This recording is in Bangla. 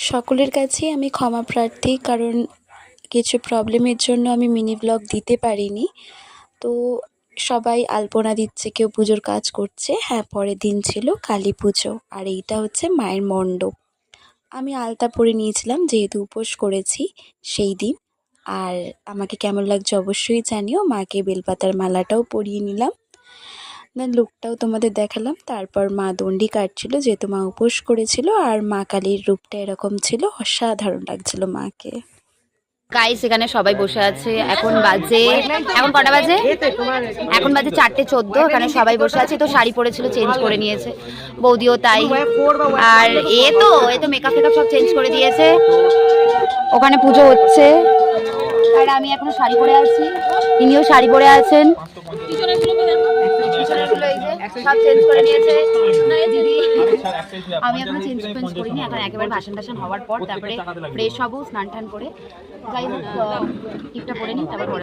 সকলের কাছেই আমি ক্ষমা প্রার্থী, কারণ কিছু প্রবলেমের জন্য আমি মিনি ব্লগ দিতে পারিনি। তো সবাই আলপনা দিচ্ছে, কেউ পুজোর কাজ করছে। হ্যাঁ, পরের দিন ছিল কালী পুজো, আর এইটা হচ্ছে মায়ের মণ্ডপ। আমি আলতা পরে নিয়েছিলাম যেহেতু উপোস করেছি সেই দিন। আর আমাকে কেমন লাগছে অবশ্যই জানিও। মাকে বেলপাতার মালাটাও পরিয়ে নিলাম, দেন লুকটাও তোমাদের দেখালাম। তারপর মা দণ্ডি কাটছিল যেহেতু মা উপোস করেছিল, আর মা কালীর রূপটা এরকম ছিল, অসাধারণ লাগছিল মাকে। গাইস এখানে সবাই বসে আছে। এখন কটা বাজে? এখন বাজে 4:14। এখানে সবাই বসে আছে। তো শাড়ি পরেছিল, চেঞ্জ করে নিয়েছে, বৌদিও তাই। আর এ তো মেকআপ ফেকআপ সব চেঞ্জ করে দিয়েছে। ওখানে পুজো হচ্ছে আর আমি এখনো শাড়ি পরে আছি, ইনিও শাড়ি পরে আছেন। সব চেঞ্জ করে নিয়েছে দিদি। আমি এখনো চেঞ্জ করিনি, এখন একেবারে ভাষণ টাষণ হওয়ার পর তারপরে ফ্রেশ হবো, স্নান টান করে। যাই হোক টিপটা পরে নিই, তারপর